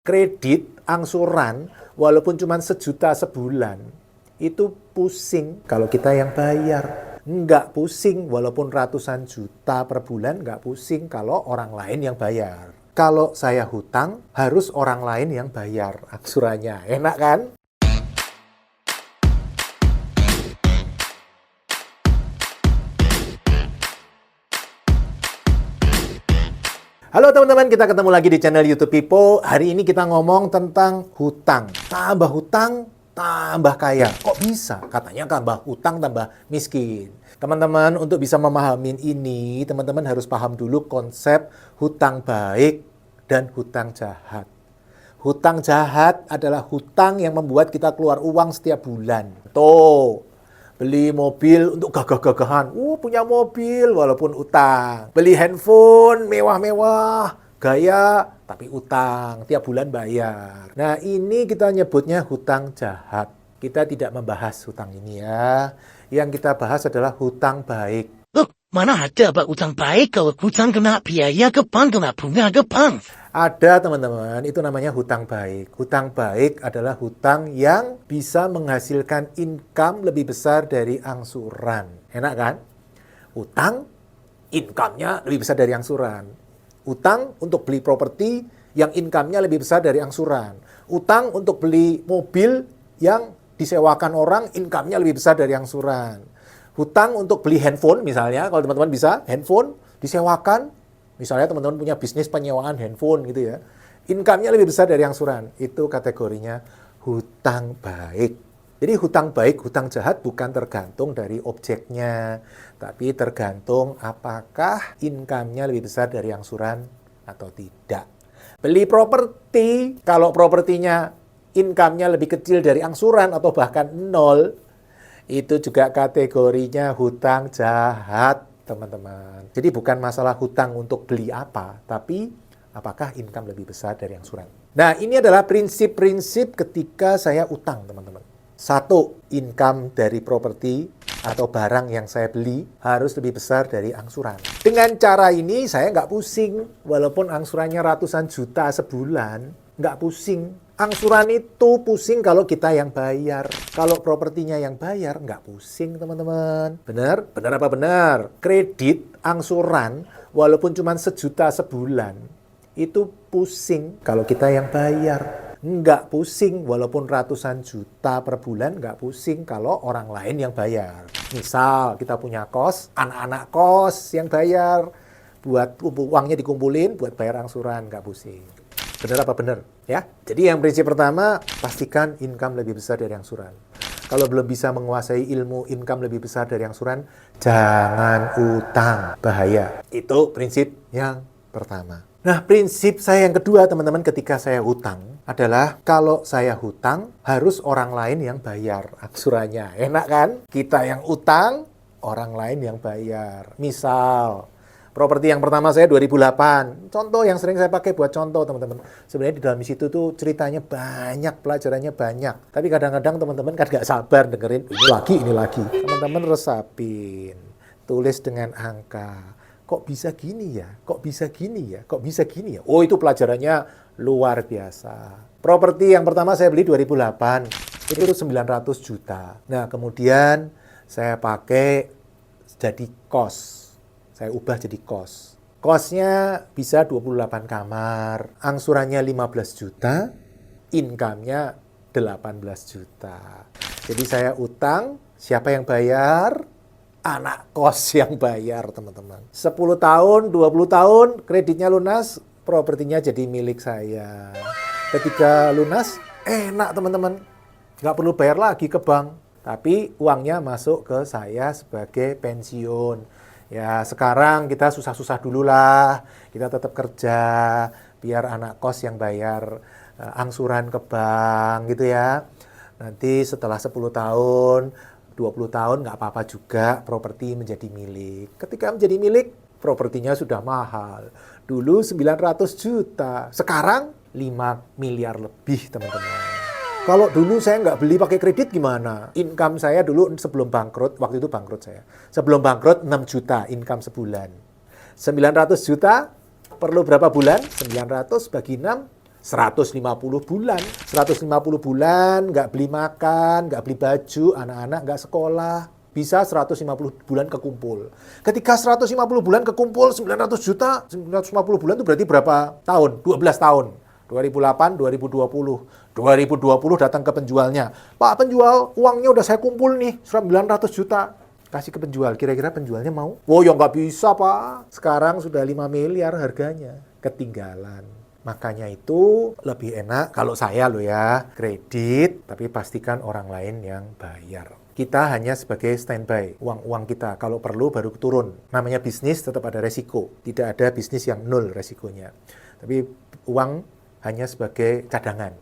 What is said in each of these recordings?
Kredit, angsuran, walaupun cuma 1 juta sebulan, itu pusing kalau kita yang bayar. Nggak pusing walaupun ratusan juta per bulan, nggak pusing kalau orang lain yang bayar. Kalau saya hutang, harus orang lain yang bayar angsurannya. Enak kan? Halo teman-teman, kita ketemu lagi di channel YouTube Pipo. Hari ini kita ngomong tentang hutang. Tambah hutang, tambah kaya. Kok bisa? Katanya tambah hutang, tambah miskin. Teman-teman, untuk bisa memahami ini, teman-teman harus paham dulu konsep hutang baik dan hutang jahat. Hutang jahat adalah hutang yang membuat kita keluar uang setiap bulan. Tuh. Beli mobil untuk gagah-gagahan. Punya mobil walaupun utang. Beli handphone mewah-mewah, gaya, tapi utang. Tiap bulan bayar. Nah, ini kita nyebutnya hutang jahat. Kita tidak membahas hutang ini ya. Yang kita bahas adalah hutang baik. Look, mana ada Pak utang baik kalau hutang kena biaya ke bank, kena bunga ke bank. Ada teman-teman, itu namanya hutang baik. Hutang baik adalah hutang yang bisa menghasilkan income lebih besar dari angsuran. Enak kan? Utang, income-nya lebih besar dari angsuran. Utang untuk beli properti yang income-nya lebih besar dari angsuran. Utang untuk beli mobil yang disewakan orang, income-nya lebih besar dari angsuran. Hutang untuk beli handphone misalnya, kalau teman-teman bisa, handphone disewakan. Misalnya teman-teman punya bisnis penyewaan handphone gitu ya. Income-nya lebih besar dari angsuran. Itu kategorinya hutang baik. Jadi hutang baik, hutang jahat bukan tergantung dari objeknya. Tapi tergantung apakah income-nya lebih besar dari angsuran atau tidak. Beli properti, kalau propertinya income-nya lebih kecil dari angsuran atau bahkan nol, itu juga kategorinya hutang jahat. Teman-teman. Jadi bukan masalah hutang untuk beli apa, tapi apakah income lebih besar dari angsuran. Nah, ini adalah prinsip-prinsip ketika saya utang, teman-teman. 1, income dari properti atau barang yang saya beli harus lebih besar dari angsuran. Dengan cara ini saya nggak pusing, walaupun angsurannya ratusan juta sebulan, nggak pusing. Angsuran itu pusing kalau kita yang bayar. Kalau propertinya yang bayar, nggak pusing, teman-teman. Benar? Benar apa benar? Kredit, angsuran, walaupun cuma 1 juta sebulan, itu pusing kalau kita yang bayar. Nggak pusing, walaupun ratusan juta per bulan, nggak pusing kalau orang lain yang bayar. Misal, kita punya kos, anak-anak kos yang bayar, buat uangnya dikumpulin, buat bayar angsuran, nggak pusing. Benar apa benar? Ya. Jadi yang prinsip pertama, pastikan income lebih besar dari angsuran. Kalau belum bisa menguasai ilmu income lebih besar dari angsuran, jangan utang. Bahaya. Itu prinsip yang pertama. Nah, prinsip saya yang kedua, teman-teman, ketika saya hutang adalah kalau saya hutang, harus orang lain yang bayar angsurannya. Enak kan? Kita yang utang, orang lain yang bayar. Misal, properti yang pertama saya 2008. Contoh yang sering saya pakai buat contoh, teman-teman. Sebenarnya di dalam situ tuh ceritanya banyak, pelajarannya banyak. Tapi kadang-kadang teman-teman kan nggak sabar dengerin ini lagi. Teman-teman resapin, tulis dengan angka. Kok bisa gini ya? Kok bisa gini ya? Kok bisa gini ya? Oh, itu pelajarannya luar biasa. Properti yang pertama saya beli 2008. Itu 900 juta. Nah, kemudian saya pakai jadi kos. Saya ubah jadi kos. Kosnya bisa 28 kamar. Angsurannya 15 juta. Income-nya 18 juta. Jadi saya utang. Siapa yang bayar? Anak kos yang bayar, teman-teman. 10 tahun, 20 tahun, kreditnya lunas, propertinya jadi milik saya. Ketika lunas, enak, teman-teman. Nggak perlu bayar lagi ke bank. Tapi uangnya masuk ke saya sebagai pensiun. Ya, sekarang kita susah-susah dulu lah. Kita tetap kerja, biar anak kos yang bayar angsuran ke bank gitu ya. Nanti setelah 10 tahun, 20 tahun nggak apa-apa juga properti menjadi milik. Ketika menjadi milik, propertinya sudah mahal. Dulu 900 juta, sekarang 5 miliar lebih, teman-teman. Kalau dulu saya nggak beli pakai kredit gimana? Income saya dulu sebelum bangkrut, waktu itu bangkrut saya. Sebelum bangkrut 6 juta income sebulan. 900 juta perlu berapa bulan? 900 bagi 6, 150 bulan. 150 bulan, nggak beli makan, nggak beli baju, anak-anak nggak sekolah. Bisa 150 bulan kekumpul. Ketika 150 bulan kekumpul 900 juta, 950 bulan itu berarti berapa tahun? 12 tahun. 2008, 2020. 2020 datang ke penjualnya. Pak penjual, uangnya udah saya kumpul nih, 900 juta. Kasih ke penjual, kira-kira penjualnya mau? Oh ya nggak bisa Pak. Sekarang sudah 5 miliar harganya. Ketinggalan. Makanya itu lebih enak kalau saya loh ya, kredit, tapi pastikan orang lain yang bayar. Kita hanya sebagai standby, uang-uang kita. Kalau perlu baru turun. Namanya bisnis tetap ada resiko. Tidak ada bisnis yang nol resikonya. Tapi uang hanya sebagai cadangan.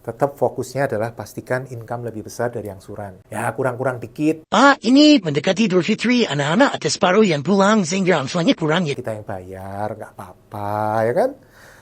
Tetap fokusnya adalah pastikan income lebih besar dari angsuran. Ya kurang-kurang dikit. Pak, ini mendekati Idul Fitri, anak-anak ada separuh yang pulang sehingga angsurannya kurang ya. Kita yang bayar, nggak apa-apa ya kan.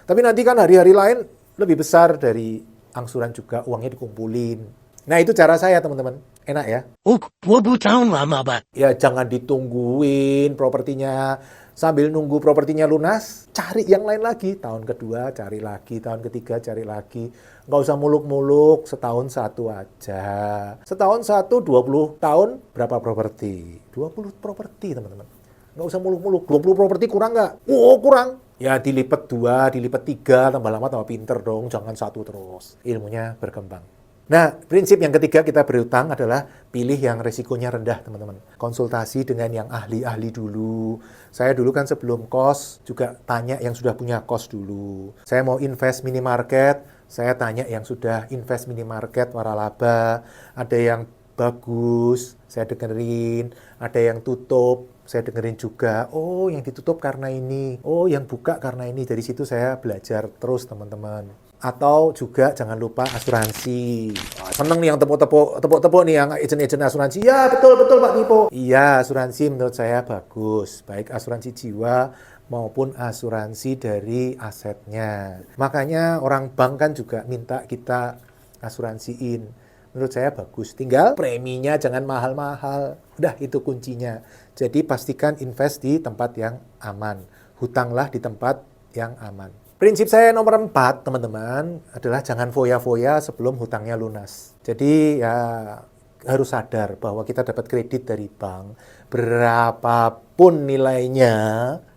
Tapi nanti kan hari-hari lain lebih besar dari angsuran juga, uangnya dikumpulin. Nah itu cara saya teman-teman. Enak ya? Oh, 20 tahun lama, Pak. Ya jangan ditungguin propertinya. Sambil nunggu propertinya lunas, cari yang lain lagi. Tahun kedua cari lagi, tahun ketiga cari lagi. Nggak usah muluk-muluk, setahun satu aja. Setahun satu, 20 tahun berapa properti? 20 properti teman-teman. Nggak usah muluk-muluk. 20 properti kurang nggak? Oh kurang. Ya dilipat 2, dilipat 3, tambah lama tambah pinter dong. Jangan satu terus. Ilmunya berkembang. Nah, prinsip yang ketiga kita berhutang adalah pilih yang resikonya rendah, teman-teman. Konsultasi dengan yang ahli-ahli dulu. Saya dulu kan sebelum kos juga tanya yang sudah punya kos dulu. Saya mau invest minimarket, saya tanya yang sudah invest minimarket waralaba. Ada yang bagus, saya dengerin. Ada yang tutup, saya dengerin juga. Oh, yang ditutup karena ini. Oh, yang buka karena ini. Dari situ saya belajar terus, teman-teman. Atau juga jangan lupa asuransi. Seneng nih yang tepuk-tepuk nih yang agent-agent asuransi. Ya betul Pak Tipo. Iya asuransi menurut saya bagus. Baik asuransi jiwa maupun asuransi dari asetnya. Makanya orang bank kan juga minta kita asuransiin. Menurut saya bagus. Tinggal preminya jangan mahal-mahal. Udah itu kuncinya. Jadi pastikan invest di tempat yang aman. Hutanglah di tempat yang aman. Prinsip saya nomor 4, teman-teman, adalah jangan foya-foya sebelum hutangnya lunas. Jadi ya harus sadar bahwa kita dapat kredit dari bank, berapapun nilainya,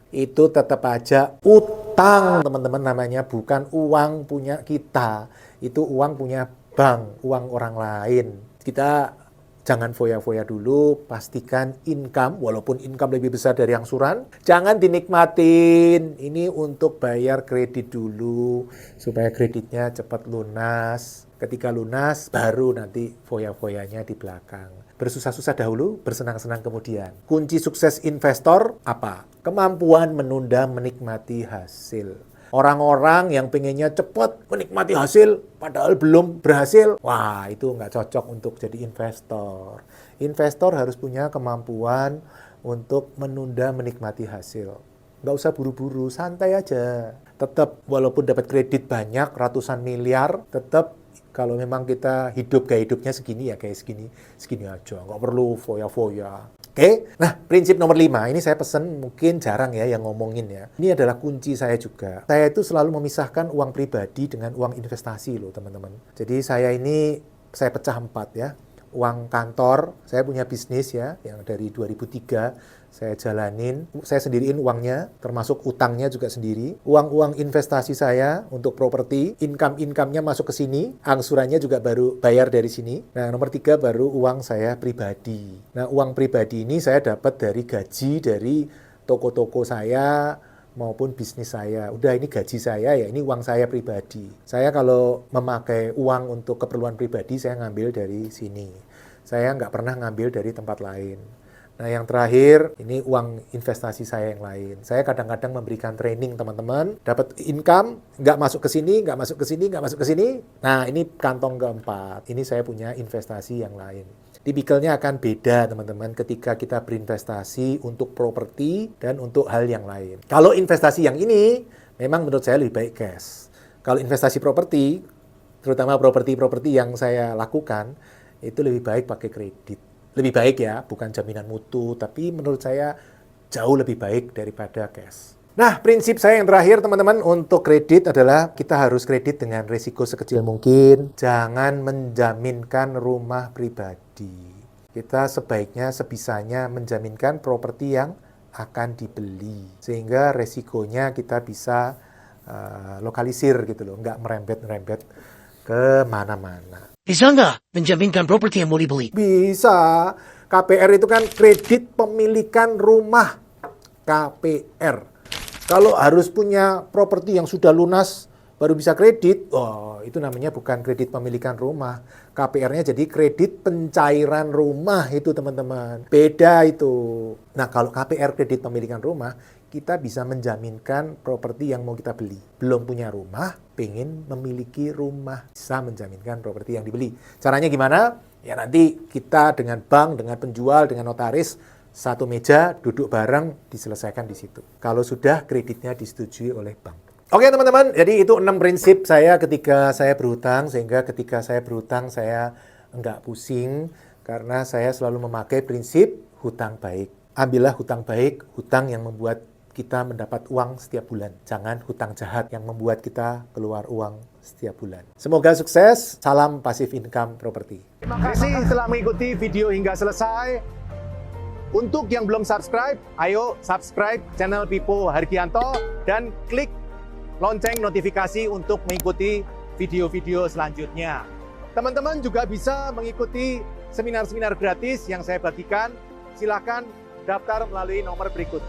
itu tetap aja utang, teman-teman, namanya bukan uang punya kita. Itu uang punya bank, uang orang lain. Kita jangan foya-foya dulu, pastikan income, walaupun income lebih besar dari angsuran, jangan dinikmatin. Ini untuk bayar kredit dulu, supaya kreditnya cepat lunas. Ketika lunas, baru nanti foya-foyanya di belakang. Bersusah-susah dahulu, bersenang-senang kemudian. Kunci sukses investor apa? Kemampuan menunda menikmati hasil. Orang-orang yang pengennya cepat menikmati hasil, padahal belum berhasil, wah itu nggak cocok untuk jadi investor. Investor harus punya kemampuan untuk menunda menikmati hasil. Nggak usah buru-buru, santai aja. Tetap walaupun dapat kredit banyak, ratusan miliar, tetap kalau memang kita hidup gaya hidupnya segini ya kayak segini aja. Nggak perlu foya-foya. Oke, nah prinsip nomor 5, ini saya pesen mungkin jarang ya yang ngomongin ya. Ini adalah kunci saya juga. Saya itu selalu memisahkan uang pribadi dengan uang investasi loh teman-teman. Jadi saya pecah 4 ya. Uang kantor, saya punya bisnis ya, yang dari 2003 saya jalanin, saya sendiriin uangnya, termasuk utangnya juga sendiri. Uang-uang investasi saya untuk properti, income-nya masuk ke sini, angsurannya juga baru bayar dari sini. Nah, nomor 3 baru uang saya pribadi. Nah, uang pribadi ini saya dapat dari gaji dari toko-toko saya maupun bisnis saya. Udah ini gaji saya ya, ini uang saya pribadi. Saya kalau memakai uang untuk keperluan pribadi, saya ngambil dari sini. Saya nggak pernah ngambil dari tempat lain. Nah yang terakhir, ini uang investasi saya yang lain. Saya kadang-kadang memberikan training teman-teman, dapat income, nggak masuk ke sini, nggak masuk ke sini, nggak masuk ke sini. Nah ini kantong keempat, ini saya punya investasi yang lain. Tipikalnya akan beda teman-teman ketika kita berinvestasi untuk properti dan untuk hal yang lain. Kalau investasi yang ini, memang menurut saya lebih baik cash. Kalau investasi properti, terutama properti-properti yang saya lakukan, itu lebih baik pakai kredit. Lebih baik ya, bukan jaminan mutu, tapi menurut saya jauh lebih baik daripada cash. Nah, prinsip saya yang terakhir teman-teman untuk kredit adalah kita harus kredit dengan risiko sekecil mungkin. Jangan menjaminkan rumah pribadi. Kita sebaiknya sebisanya menjaminkan properti yang akan dibeli. Sehingga resikonya kita bisa lokalisir gitu loh, nggak merembet-merembet ke mana-mana. Bisa nggak menjaminkan properti yang mau dibeli? Bisa. KPR itu kan kredit pemilikan rumah. KPR. Kalau harus punya properti yang sudah lunas baru bisa kredit, itu namanya bukan kredit pemilikan rumah. KPR-nya jadi kredit pencairan rumah itu teman-teman. Beda itu. Nah kalau KPR kredit pemilikan rumah, kita bisa menjaminkan properti yang mau kita beli. Belum punya rumah, pengen memiliki rumah. Bisa menjaminkan properti yang dibeli. Caranya gimana? Ya nanti kita dengan bank, dengan penjual, dengan notaris, satu meja, duduk bareng, diselesaikan di situ. Kalau sudah kreditnya disetujui oleh bank. Oke teman-teman, jadi itu 6 prinsip saya ketika saya berhutang, sehingga ketika saya berhutang saya enggak pusing, karena saya selalu memakai prinsip hutang baik. Ambillah hutang baik, hutang yang membuat kita mendapat uang setiap bulan. Jangan hutang jahat yang membuat kita keluar uang setiap bulan. Semoga sukses, salam passive income property. Terima kasih telah mengikuti video hingga selesai. Untuk yang belum subscribe, ayo subscribe channel Pipo Hargianto dan klik lonceng notifikasi untuk mengikuti video-video selanjutnya. Teman-teman juga bisa mengikuti seminar-seminar gratis yang saya bagikan. Silakan daftar melalui nomor berikut.